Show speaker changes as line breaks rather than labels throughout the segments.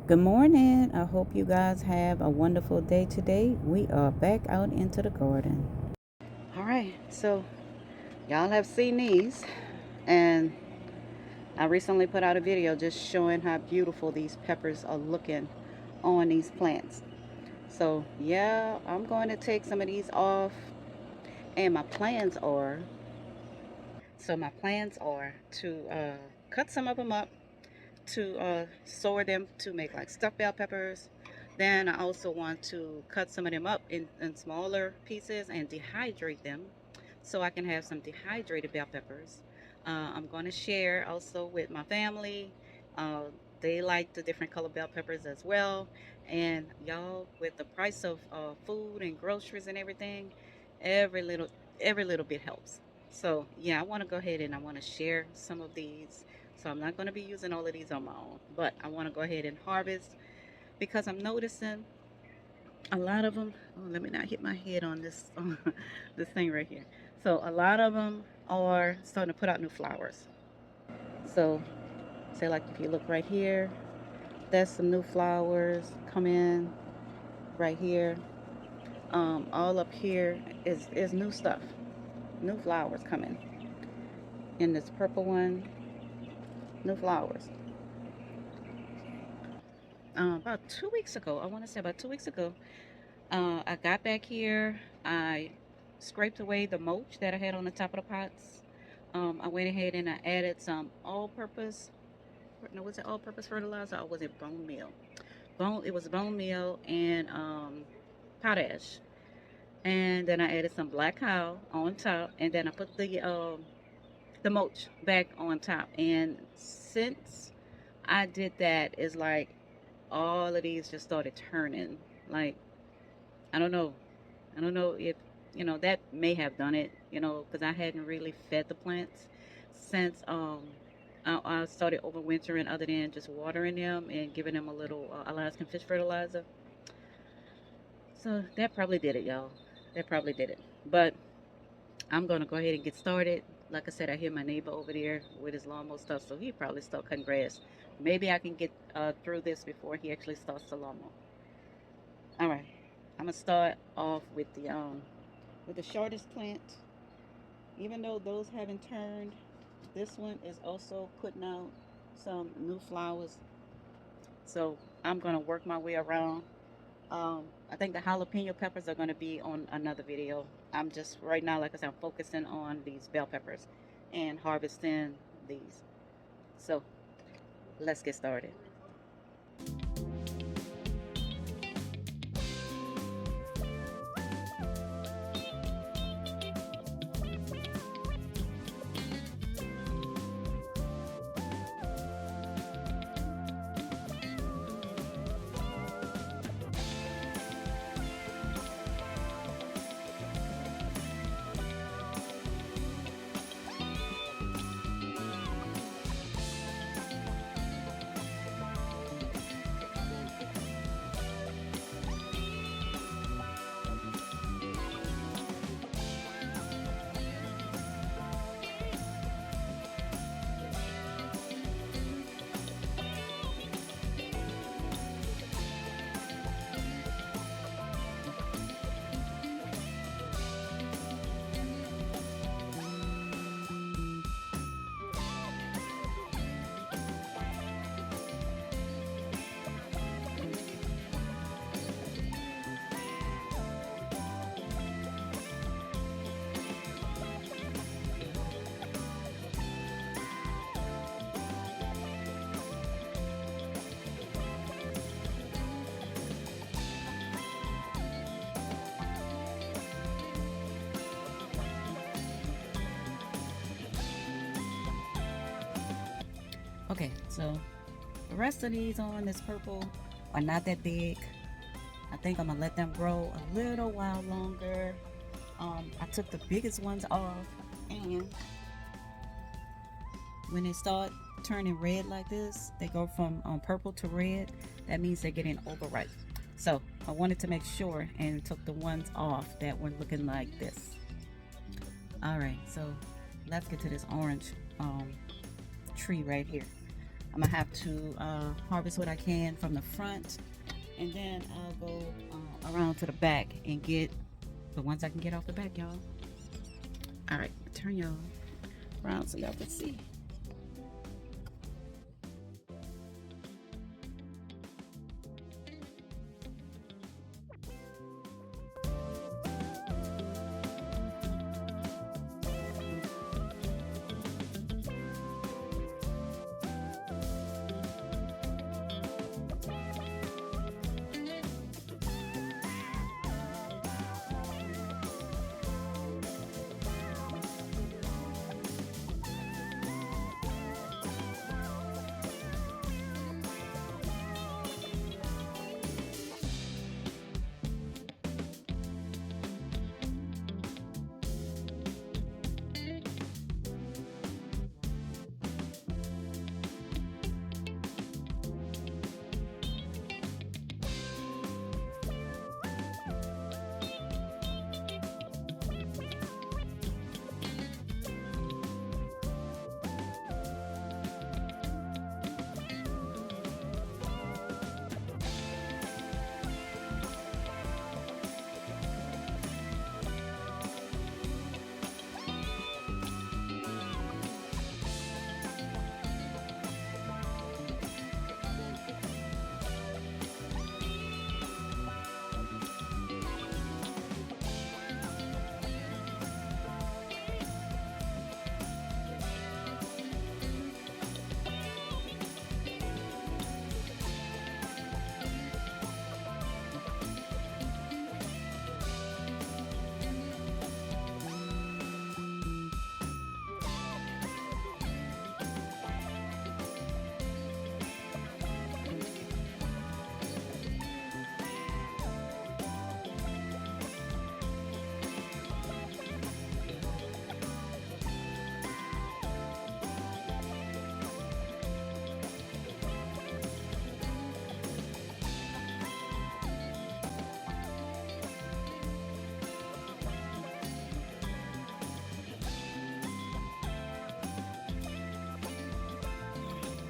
Good morning. I hope you guys have a wonderful day today. We are back out into the garden. All right, so y'all have seen these, and I recently put out a video just showing how beautiful these peppers are looking on these plants. So, yeah, I'm going to take some of these off, and my plans are to cut some of them up to store them to make like stuffed bell peppers. Then I also want to cut some of them up in smaller pieces and dehydrate them so I can have some dehydrated bell peppers. I'm going to share also with my family. Uh, they like the different color bell peppers as well. And y'all, with the price of food and groceries and everything, every little every little bit helps. So yeah, I want to go ahead and I want to share some of these, so I'm not going to be using all of these on my own, but I want to go ahead and harvest because I'm noticing a lot of them. Oh, let me not hit my head on this this thing right here. So a lot of them are starting to put out new flowers. So say like if you look right here, that's some new flowers come in right here. All up here is new stuff, new flowers coming. In this purple one, new flowers. About 2 weeks ago, I want to say about 2 weeks ago, I got back here. I scraped away the mulch that I had on the top of the pots. I went ahead and I added some all-purpose. No, was it all-purpose fertilizer or was it bone meal? It was bone meal and potash. And then I added some black cow on top, and then I put the mulch back on top. And since I did that, it's like all of these just started turning. Like I don't know. I don't know if, that may have done it, because I hadn't really fed the plants since I started overwintering other than just watering them and giving them a little Alaskan fish fertilizer. So that probably did it, y'all. That probably did it. But I'm going to go ahead and get started. Like I said, I hear my neighbor over there with his lawnmower stuff, so he probably start cutting grass. Maybe I can get through this before he actually starts the lawnmower. All right. I'm going to start off with the shortest plant. Even though those haven't turned, this one is also putting out some new flowers. So I'm gonna work my way around. I think the jalapeno peppers are gonna be on another video. I'm just right now, like I said, I'm focusing on these bell peppers and harvesting these. So let's get started. Okay, so the rest of these on this purple are not that big. I think I'm gonna let them grow a little while longer. I took the biggest ones off, and when they start turning red like this, they go from purple to red. That means they're getting overripe. So I wanted to make sure and took the ones off that were looking like this. All right, so let's get to this orange tree right here. I'm gonna have to harvest what I can from the front, and then I'll go around to the back and get the ones I can get off the back, y'all. All right, turn y'all around so y'all can see.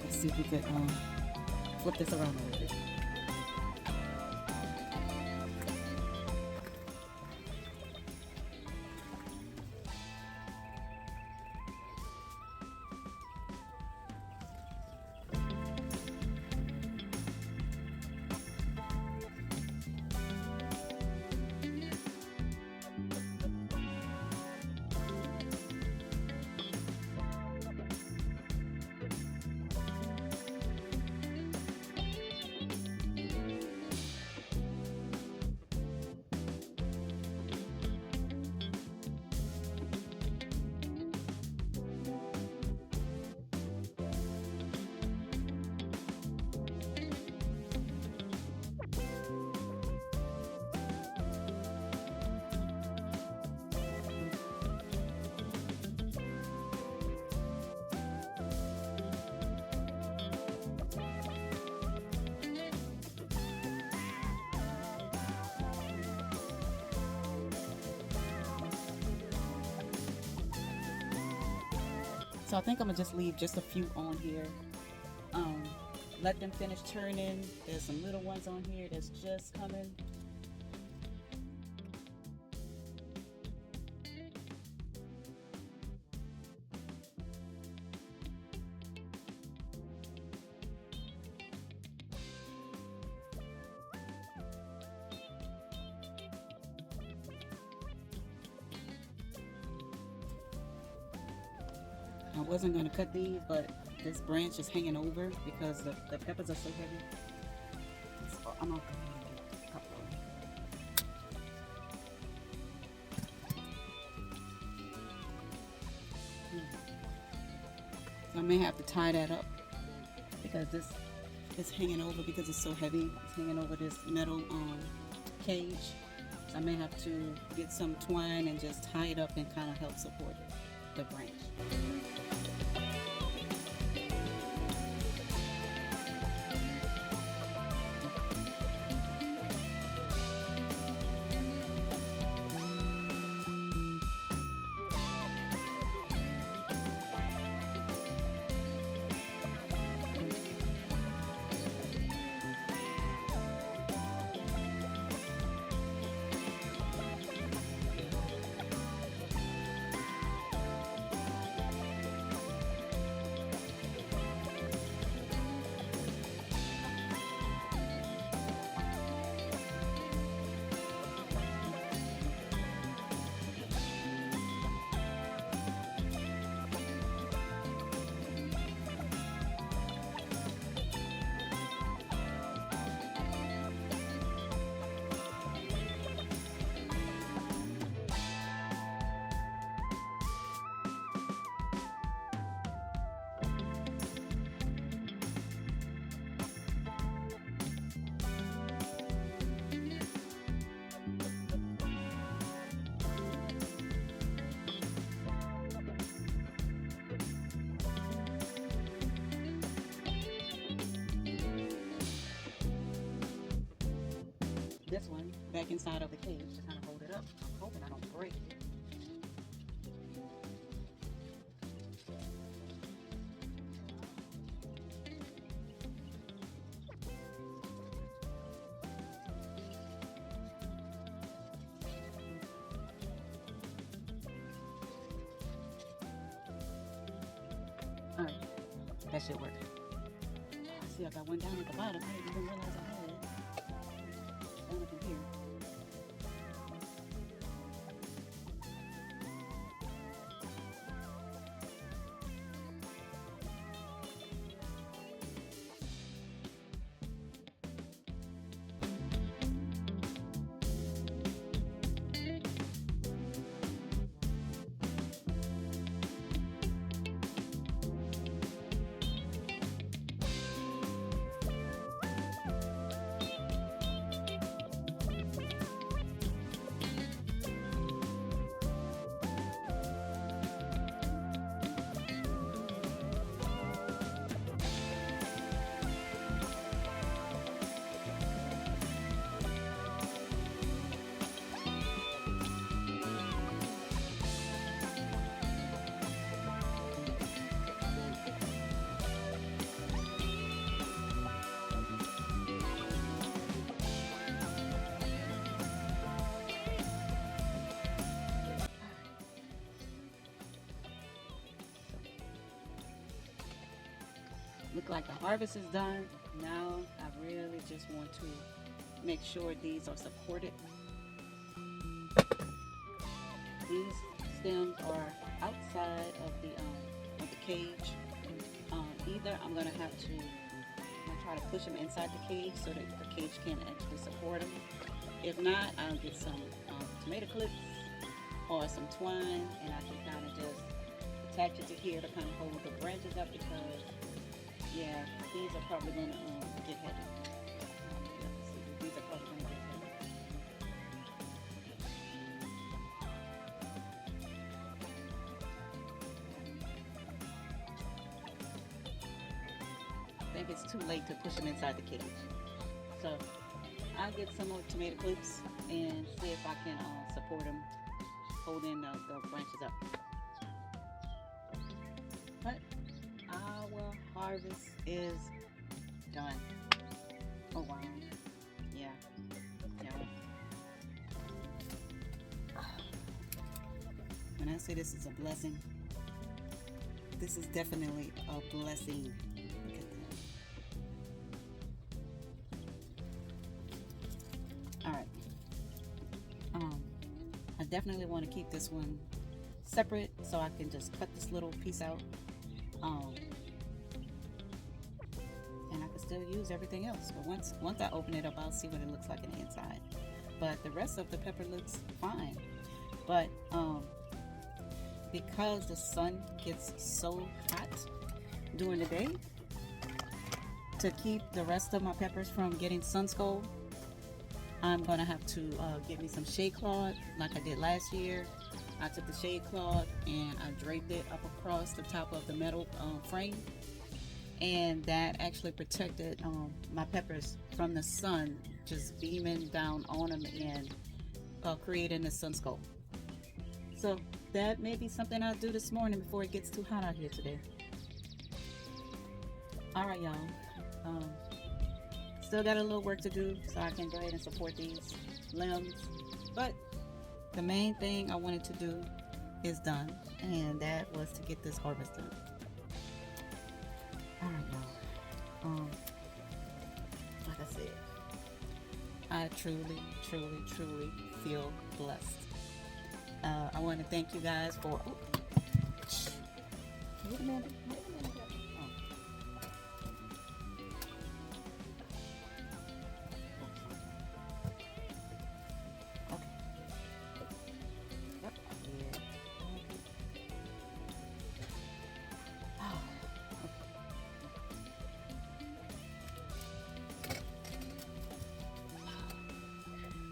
Let's see if we could flip this around a little bit. So I think I'm gonna just leave just a few on here. Um, let them finish turning. There's some little ones on here that's just coming. I wasn't going to cut these, but this branch is hanging over because the peppers are so heavy. I'm going to go ahead and get a couple of them. So I may have to tie that up because this is hanging over because it's so heavy. It's hanging over this metal cage. So I may have to get some twine and just tie it up and kind of help support the branch. this one back inside of the cage to kind of hold it up. I'm hoping I don't break it. All right, that should work. I see I got one down at the bottom. I didn't even realize I had it. Down up in here. Look like the harvest is done. Now I really just want to make sure these are supported. These stems are outside of the cage. Either I'm gonna have to try to push them inside the cage so that the cage can actually support them. If not, I'll get some tomato clips or some twine, and I can kind of just attach it to here to kind of hold the branches up, because yeah, these are probably gonna get heavy. These are probably gonna get heavy. I think it's too late to push them inside the cage. So I'll get some more tomato clips and see if I can support them, holding the branches up. But our harvest is done. Oh wow. Yeah. When I say this is a blessing, this is definitely a blessing. Look at that. All right. I definitely want to keep this one separate so I can just cut this little piece out. And I can still use everything else. But once I open it up, I'll see what it looks like on the inside. But the rest of the pepper looks fine. But because the sun gets so hot during the day, to keep the rest of my peppers from getting sun scald, I'm gonna have to get me some shade cloth like I did last year. I took the shade cloth and I draped it up across the top of the metal frame, and that actually protected my peppers from the sun just beaming down on them and creating a sun scald. So that may be something I'll do this morning before it gets too hot out here today. All right, y'all. Still got a little work to do so I can go ahead and support these limbs, but the main thing I wanted to do is done, and that was to get this harvest done. All right, y'all. Like I said, I truly feel blessed. I want to thank you guys for. Oh, wait a minute.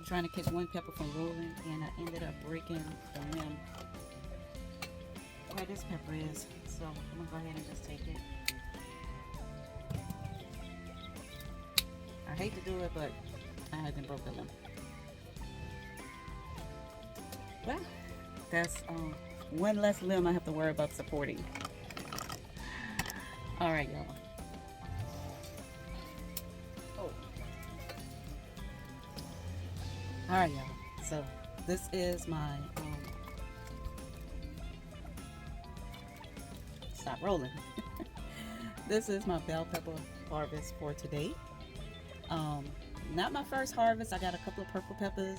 Trying to catch one pepper from rolling, and I ended up breaking the limb where this pepper is. So I'm gonna go ahead and just take it. I hate to do it, but I haven't broke the limb. Well, that's one less limb I have to worry about supporting. All right, y'all. Oh, all right, y'all. So this is my stop rolling. This is my bell pepper harvest for today. Um, Not my first harvest. I got a couple of purple peppers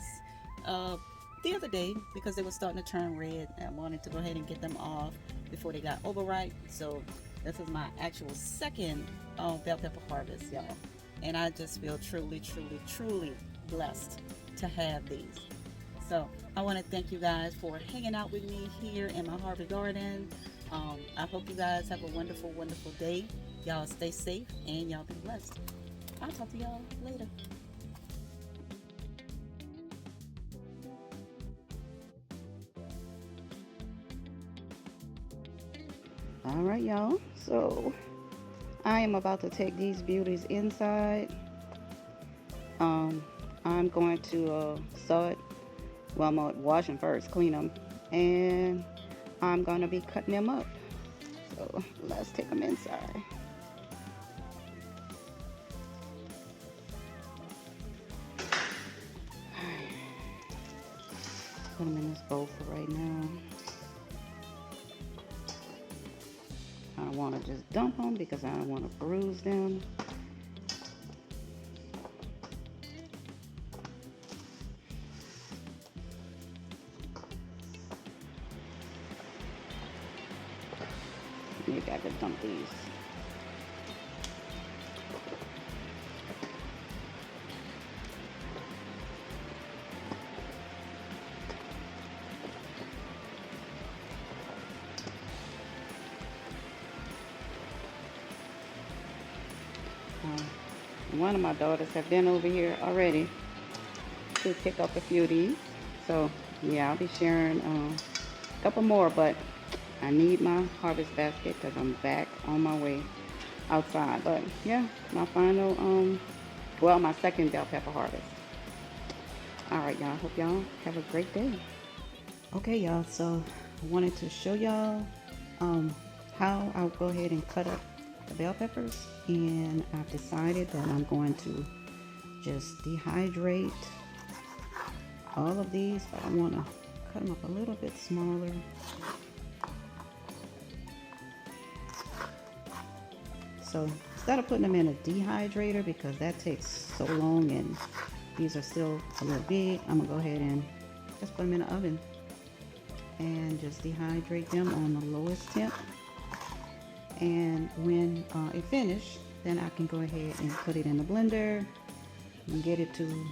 uh, the other day because they were starting to turn red. And I wanted to go ahead and get them off before they got overripe. So this is my actual second bell pepper harvest, y'all. And I just feel truly, truly, truly blessed to have these. So I want to thank you guys for hanging out with me here in my Harvey Garden. I hope you guys have a wonderful, wonderful day. Y'all stay safe and y'all be blessed. I'll talk to y'all later. All right, y'all. So I am about to take these beauties inside. Um, I'm going to saw it. Well, I'm gonna wash them first, clean them, and I'm gonna be cutting them up. So let's take them inside. Put them in this bowl for right now. I don't want to just dump them because I don't want to bruise them. You got to dump these. One of my daughters have been over here already to pick up a few of these. So yeah, I'll be sharing a couple more, but I need my harvest basket because I'm back on my way outside. But yeah, my final, well, my second bell pepper harvest. All right, y'all. Hope y'all have a great day. Okay, y'all. So I wanted to show y'all how I'll go ahead and cut up the bell peppers, and I've decided that I'm going to just dehydrate all of these, but I want to cut them up a little bit smaller. So instead of putting them in a dehydrator because that takes so long and these are still a little big, I'm gonna go ahead and just put them in the oven and just dehydrate them on the lowest temp. And when it finishes, then I can go ahead and put it in the blender and get it to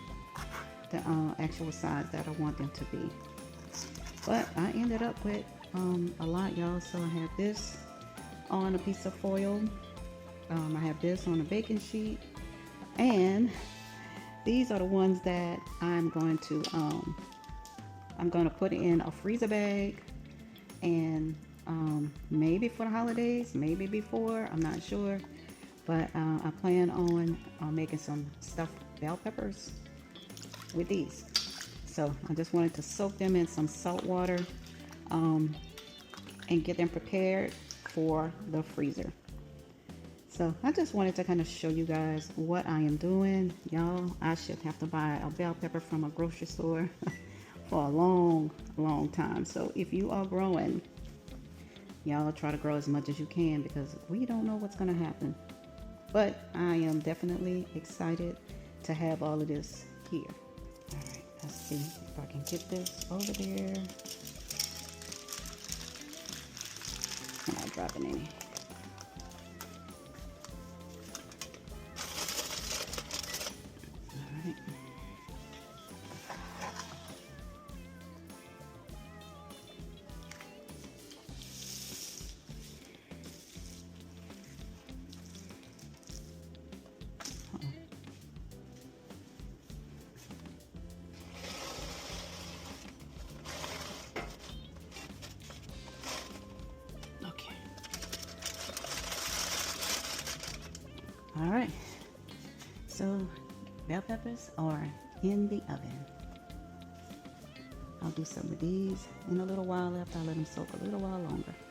the actual size that I want them to be. But I ended up with a lot, y'all. So I have this on a piece of foil. I have this on a baking sheet, and these are the ones that I'm going to put in a freezer bag, and maybe for the holidays, maybe before, I'm not sure, but I plan on making some stuffed bell peppers with these. So I just wanted to soak them in some salt water and get them prepared for the freezer. So I just wanted to kind of show you guys what I am doing. Y'all, I should have to buy a bell pepper from a grocery store for a long, long time. So if you are growing, y'all try to grow as much as you can because we don't know what's going to happen. But I am definitely excited to have all of this here. All right, let's see if I can get this over there. I'm not dropping any. All right, so bell peppers are in the oven. I'll do some of these in a little while after I let them soak a little while longer.